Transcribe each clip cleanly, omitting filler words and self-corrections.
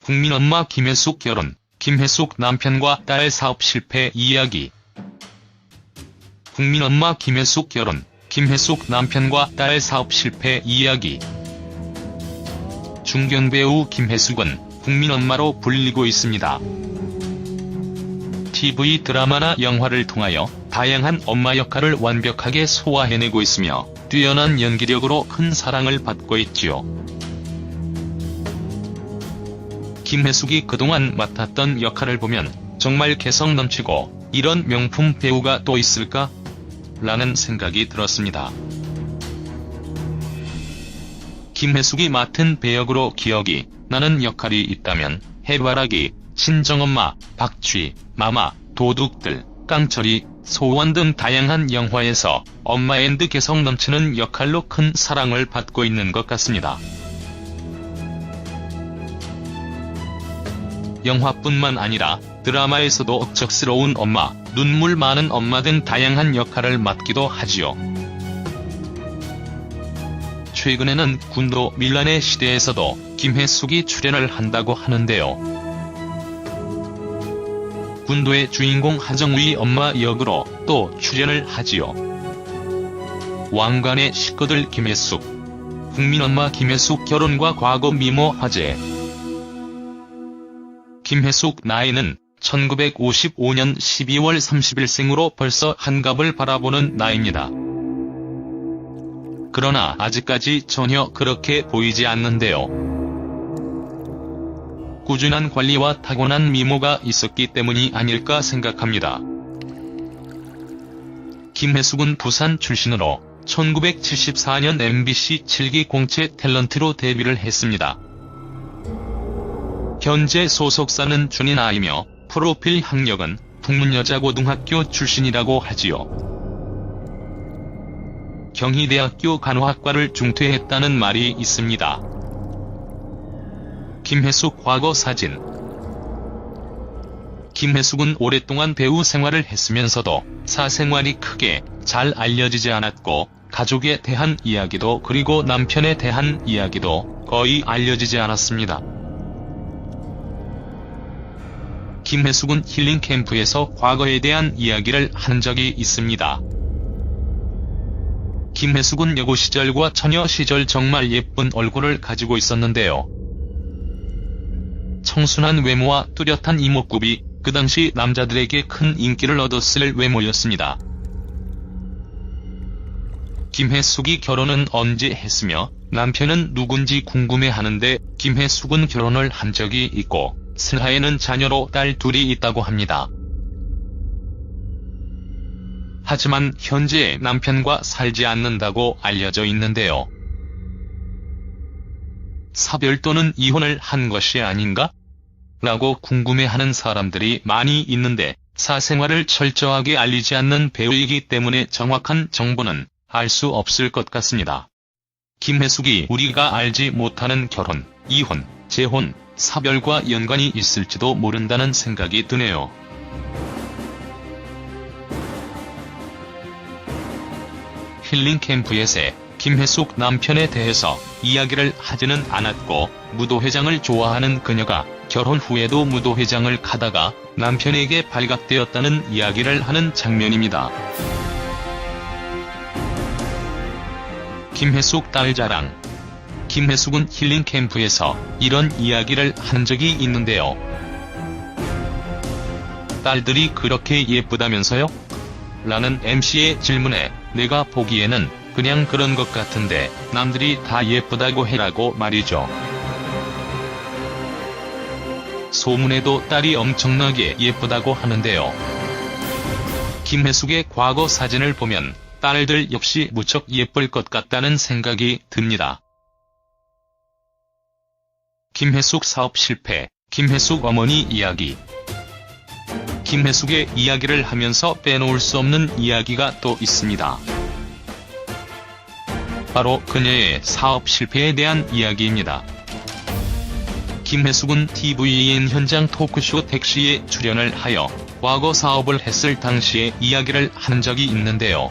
국민 엄마 김혜숙 결혼, 김혜숙 남편과 딸 사업 실패 이야기. 국민 엄마 김혜숙 결혼, 김혜숙 남편과 딸 사업 실패 이야기. 중견 배우 김혜숙은 국민 엄마로 불리고 있습니다. TV 드라마나 영화를 통하여 다양한 엄마 역할을 완벽하게 소화해내고 있으며 뛰어난 연기력으로 큰 사랑을 받고 있지요. 김혜숙이 그동안 맡았던 역할을 보면 정말 개성 넘치고 이런 명품 배우가 또 있을까? 라는 생각이 들었습니다. 김혜숙이 맡은 배역으로 기억이 나는 역할이 있다면 해바라기, 친정엄마, 박쥐, 마마, 도둑들, 깡철이, 소원 등 다양한 영화에서 엄마 앤드 개성 넘치는 역할로 큰 사랑을 받고 있는 것 같습니다. 영화뿐만 아니라 드라마에서도 억척스러운 엄마, 눈물 많은 엄마 등 다양한 역할을 맡기도 하지요. 최근에는 군도 밀란의 시대에서도 김혜숙이 출연을 한다고 하는데요. 군도의 주인공 하정우의 엄마 역으로 또 출연을 하지요. 왕관의 식구들 김혜숙, 국민 엄마 김혜숙 결혼과 과거 미모 화제. 김혜숙 나이는 1955년 12월 30일 생으로 벌써 한갑을 바라보는 나이입니다. 그러나 아직까지 전혀 그렇게 보이지 않는데요. 꾸준한 관리와 타고난 미모가 있었기 때문이 아닐까 생각합니다. 김혜숙은 부산 출신으로 1974년 MBC 7기 공채 탤런트로 데뷔를 했습니다. 현재 소속사는 준인아이며 프로필 학력은 북문여자고등학교 출신이라고 하지요. 경희대학교 간호학과를 중퇴했다는 말이 있습니다. 김혜숙 과거 사진. 김혜숙은 오랫동안 배우 생활을 했으면서도 사생활이 크게 잘 알려지지 않았고 가족에 대한 이야기도 그리고 남편에 대한 이야기도 거의 알려지지 않았습니다. 김혜숙은 힐링 캠프에서 과거에 대한 이야기를 한 적이 있습니다. 김혜숙은 여고 시절과 처녀 시절 정말 예쁜 얼굴을 가지고 있었는데요. 청순한 외모와 뚜렷한 이목구비, 그 당시 남자들에게 큰 인기를 얻었을 외모였습니다. 김혜숙이 결혼은 언제 했으며 남편은 누군지 궁금해하는데 김혜숙은 결혼을 한 적이 있고 슬하에는 자녀로 딸 둘이 있다고 합니다. 하지만 현재 남편과 살지 않는다고 알려져 있는데요. 사별 또는 이혼을 한 것이 아닌가? 라고 궁금해하는 사람들이 많이 있는데 사생활을 철저하게 알리지 않는 배우이기 때문에 정확한 정보는 알 수 없을 것 같습니다. 김혜숙이 우리가 알지 못하는 결혼, 이혼, 재혼, 사별과 연관이 있을지도 모른다는 생각이 드네요. 힐링 캠프에서 김혜숙 남편에 대해서 이야기를 하지는 않았고 무도회장을 좋아하는 그녀가 결혼 후에도 무도회장을 가다가 남편에게 발각되었다는 이야기를 하는 장면입니다. 김혜숙 딸 자랑. 김혜숙은 힐링 캠프에서 이런 이야기를 한 적이 있는데요. 딸들이 그렇게 예쁘다면서요? 라는 MC의 질문에 내가 보기에는 그냥 그런 것 같은데 남들이 다 예쁘다고 해라고 말이죠. 소문에도 딸이 엄청나게 예쁘다고 하는데요. 김혜숙의 과거 사진을 보면 딸들 역시 무척 예쁠 것 같다는 생각이 듭니다. 김혜숙 사업 실패, 김혜숙 어머니 이야기. 김혜숙의 이야기를 하면서 빼놓을 수 없는 이야기가 또 있습니다. 바로 그녀의 사업 실패에 대한 이야기입니다. 김혜숙은 tvN 현장 토크쇼 택시에 출연을 하여 과거 사업을 했을 당시의 이야기를 한 적이 있는데요.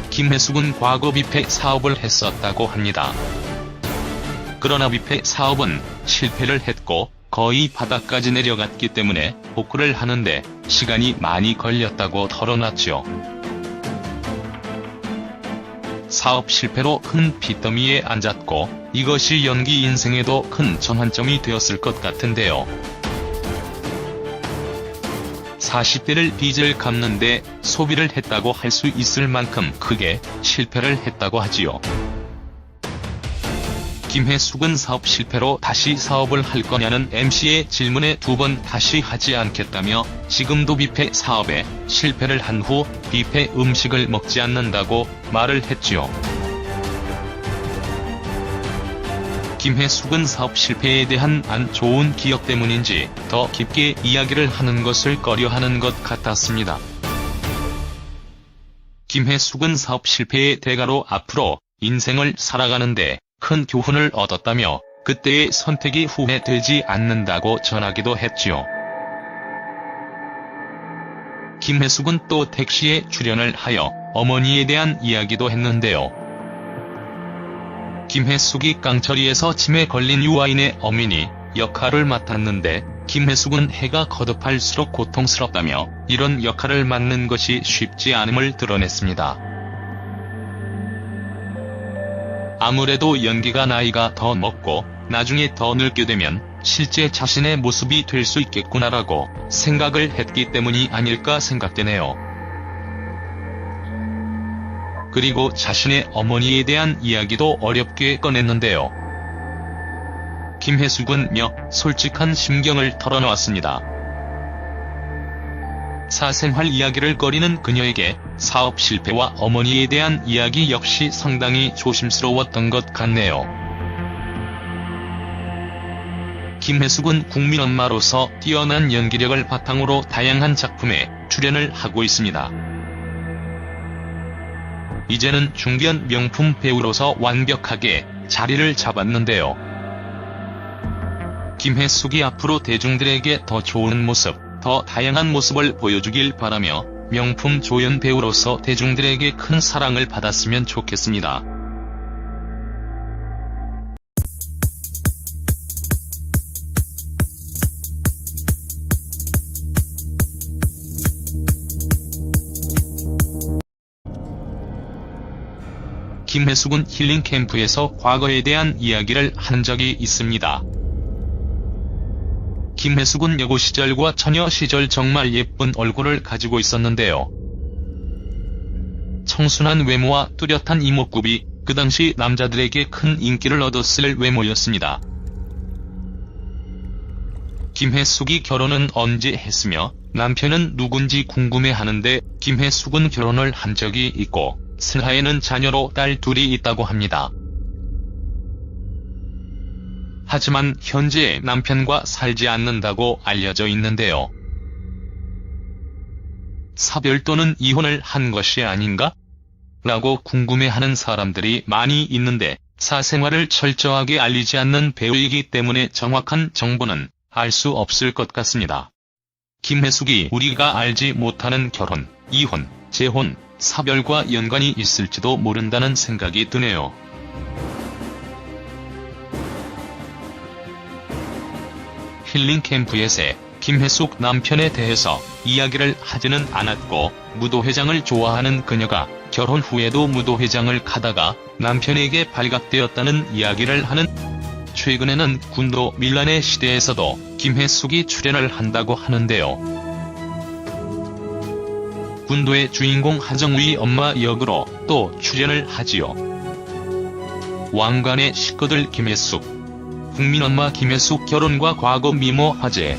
김혜숙은 과거 뷔페 사업을 했었다고 합니다. 그러나 뷔페 사업은 실패를 했고 거의 바닥까지 내려갔기 때문에 복구를 하는데 시간이 많이 걸렸다고 털어놨죠. 사업 실패로 큰 빚더미에 앉았고 이것이 연기 인생에도 큰 전환점이 되었을 것 같은데요. 40대를 빚을 갚는데 소비를 했다고 할 수 있을 만큼 크게 실패를 했다고 하지요. 김혜숙은 사업 실패로 다시 사업을 할 거냐는 MC의 질문에 2번 다시 하지 않겠다며 지금도 뷔페 사업에 실패를 한 후 뷔페 음식을 먹지 않는다고 말을 했지요. 김혜숙은 사업 실패에 대한 안 좋은 기억 때문인지 더 깊게 이야기를 하는 것을 꺼려하는 것 같았습니다. 김혜숙은 사업 실패의 대가로 앞으로 인생을 살아가는데 큰 교훈을 얻었다며 그때의 선택이 후회되지 않는다고 전하기도 했지요. 김혜숙은 또 택시에 출연을 하여 어머니에 대한 이야기도 했는데요. 김혜숙이 깡처리에서 침에 걸린 유아인의 어머니 역할을 맡았는데 김혜숙은 해가 거듭할수록 고통스럽다며 이런 역할을 맡는 것이 쉽지 않음을 드러냈습니다. 아무래도 연기가 나이가 더 먹고 나중에 더 늙게 되면 실제 자신의 모습이 될 수 있겠구나라고 생각을 했기 때문이 아닐까 생각되네요. 그리고 자신의 어머니에 대한 이야기도 어렵게 꺼냈는데요. 김혜숙은 솔직한 심경을 털어놓았습니다. 사생활 이야기를 꺼리는 그녀에게 사업 실패와 어머니에 대한 이야기 역시 상당히 조심스러웠던 것 같네요. 김혜숙은 국민엄마로서 뛰어난 연기력을 바탕으로 다양한 작품에 출연을 하고 있습니다. 이제는 중견 명품 배우로서 완벽하게 자리를 잡았는데요. 김혜숙이 앞으로 대중들에게 더 좋은 모습, 더 다양한 모습을 보여주길 바라며 명품 조연 배우로서 대중들에게 큰 사랑을 받았으면 좋겠습니다. 김혜숙은 힐링 캠프에서 과거에 대한 이야기를 한 적이 있습니다. 김혜숙은 여고 시절과 처녀 시절 정말 예쁜 얼굴을 가지고 있었는데요. 청순한 외모와 뚜렷한 이목구비, 그 당시 남자들에게 큰 인기를 얻었을 외모였습니다. 김혜숙이 결혼은 언제 했으며 남편은 누군지 궁금해하는데 김혜숙은 결혼을 한 적이 있고 슬하에는 자녀로 딸 둘이 있다고 합니다. 하지만 현재 남편과 살지 않는다고 알려져 있는데요. 사별 또는 이혼을 한 것이 아닌가? 라고 궁금해하는 사람들이 많이 있는데 사생활을 철저하게 알리지 않는 배우이기 때문에 정확한 정보는 알 수 없을 것 같습니다. 김혜숙이 우리가 알지 못하는 결혼, 이혼, 재혼, 사별과 연관이 있을지도 모른다는 생각이 드네요. 힐링 캠프에서 김혜숙 남편에 대해서 이야기를 하지는 않았고 무도회장을 좋아하는 그녀가 결혼 후에도 무도회장을 가다가 남편에게 발각되었다는 이야기를 하는, 최근에는 군도 밀란의 시대에서도 김혜숙이 출연을 한다고 하는데요. 군도의 주인공 하정우의 엄마 역으로 또 출연을 하지요. 왕관의 식구들 김혜숙, 국민엄마 김혜숙 결혼과 과거 미모 화제.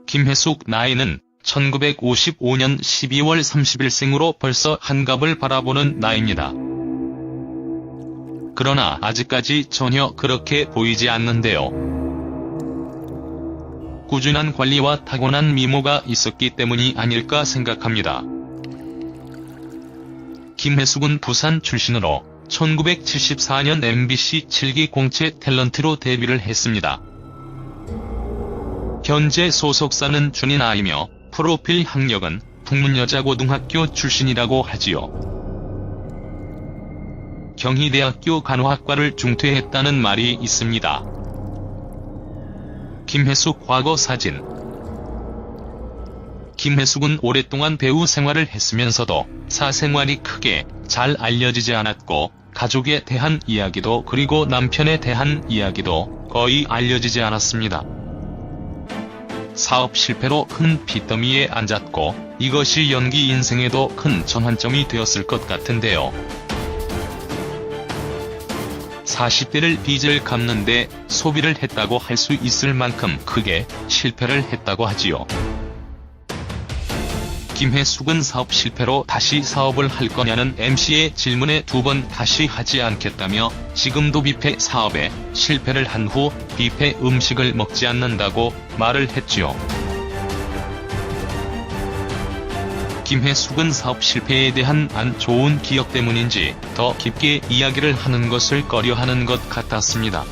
김혜숙 나이는 1955년 12월 30일생으로 벌써 한갑을 바라보는 나이입니다. 그러나 아직까지 전혀 그렇게 보이지 않는데요. 꾸준한 관리와 타고난 미모가 있었기 때문이 아닐까 생각합니다. 김혜숙은 부산 출신으로 1974년 MBC 7기 공채 탤런트로 데뷔를 했습니다. 현재 소속사는 준인아이며 프로필 학력은 북문여자고등학교 출신이라고 하지요. 경희대학교 간호학과를 중퇴했다는 말이 있습니다. 김혜숙 과거 사진. 김혜숙은 오랫동안 배우 생활을 했으면서도 사생활이 크게 잘 알려지지 않았고 가족에 대한 이야기도 그리고 남편에 대한 이야기도 거의 알려지지 않았습니다. 사업 실패로 큰 빚더미에 앉았고 이것이 연기 인생에도 큰 전환점이 되었을 것 같은데요. 40대를 빚을 갚는데 소비를 했다고 할 수 있을 만큼 크게 실패를 했다고 하지요. 김혜숙은 사업 실패로 다시 사업을 할 거냐는 MC의 질문에 2번 다시 하지 않겠다며 지금도 뷔페 사업에 실패를 한 후 뷔페 음식을 먹지 않는다고 말을 했지요. 김혜숙은 사업 실패에 대한 안 좋은 기억 때문인지 더 깊게 이야기를 하는 것을 꺼려하는 것 같았습니다.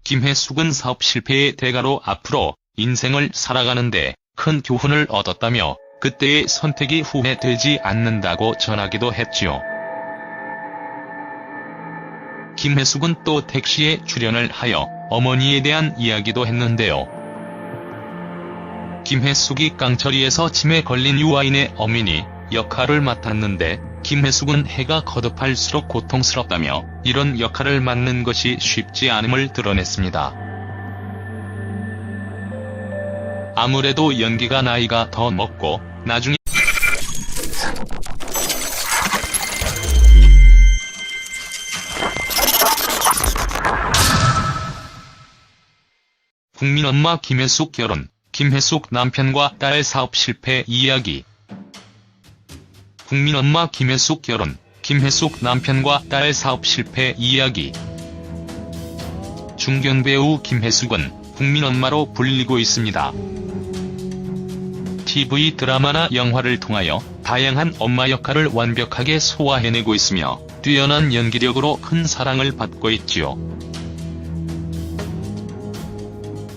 김혜숙은 사업 실패의 대가로 앞으로 인생을 살아가는데 큰 교훈을 얻었다며 그때의 선택이 후회되지 않는다고 전하기도 했지요. 김혜숙은 또 택시에 출연을 하여 어머니에 대한 이야기도 했는데요. 김혜숙이 깡처리에서 치매 걸린 유아인의 어머니 역할을 맡았는데 김혜숙은 해가 거듭할수록 고통스럽다며 이런 역할을 맡는 것이 쉽지 않음을 드러냈습니다. 아무래도 연기가 나이가 더 먹고 나중에 국민엄마 김혜숙 결혼, 김혜숙 남편과 딸 사업 실패 이야기. 국민엄마 김혜숙 결혼, 김혜숙 남편과 딸 사업 실패 이야기. 중견배우 김혜숙은 국민엄마로 불리고 있습니다. TV 드라마나 영화를 통하여 다양한 엄마 역할을 완벽하게 소화해내고 있으며 뛰어난 연기력으로 큰 사랑을 받고 있지요.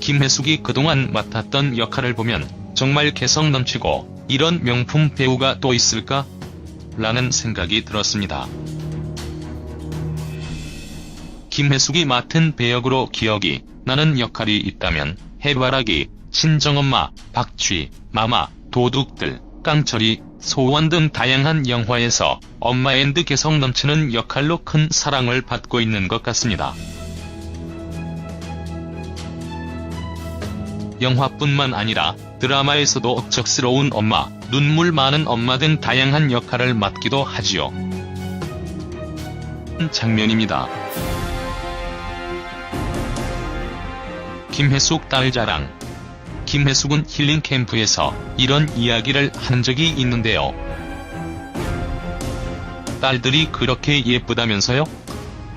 김혜숙이 그동안 맡았던 역할을 보면 정말 개성 넘치고 이런 명품 배우가 또 있을까? 라는 생각이 들었습니다. 김혜숙이 맡은 배역으로 기억이 나는 역할이 있다면 해바라기, 친정엄마, 박쥐, 마마, 도둑들, 깡처리, 소원 등 다양한 영화에서 엄마 앤드 개성 넘치는 역할로 큰 사랑을 받고 있는 것 같습니다. 영화뿐만 아니라 드라마에서도 억척스러운 엄마, 눈물 많은 엄마 등 다양한 역할을 맡기도 하지요. 장면입니다. 김혜숙 딸 자랑. 김혜숙은 힐링 캠프에서 이런 이야기를 한 적이 있는데요. 딸들이 그렇게 예쁘다면서요?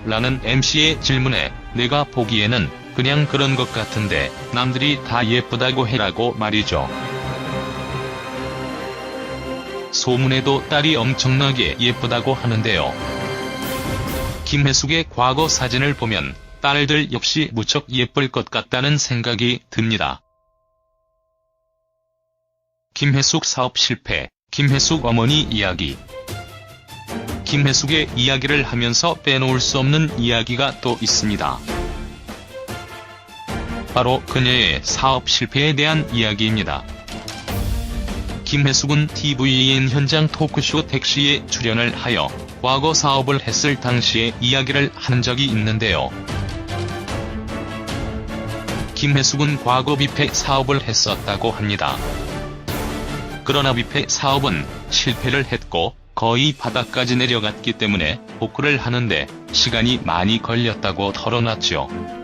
라는 MC의 질문에 내가 보기에는 그냥 그런 것 같은데 남들이 다 예쁘다고 해라고 말이죠. 소문에도 딸이 엄청나게 예쁘다고 하는데요. 김혜숙의 과거 사진을 보면 딸들 역시 무척 예쁠 것 같다는 생각이 듭니다. 김혜숙 사업 실패, 김혜숙 어머니 이야기. 김혜숙의 이야기를 하면서 빼놓을 수 없는 이야기가 또 있습니다. 바로 그녀의 사업 실패에 대한 이야기입니다. 김혜숙은 tvN 현장 토크쇼 택시에 출연을 하여 과거 사업을 했을 당시의 이야기를 한 적이 있는데요. 김혜숙은 과거 뷔페 사업을 했었다고 합니다. 그러나 뷔페 사업은 실패를 했고 거의 바닥까지 내려갔기 때문에 복구를 하는데 시간이 많이 걸렸다고 털어놨죠.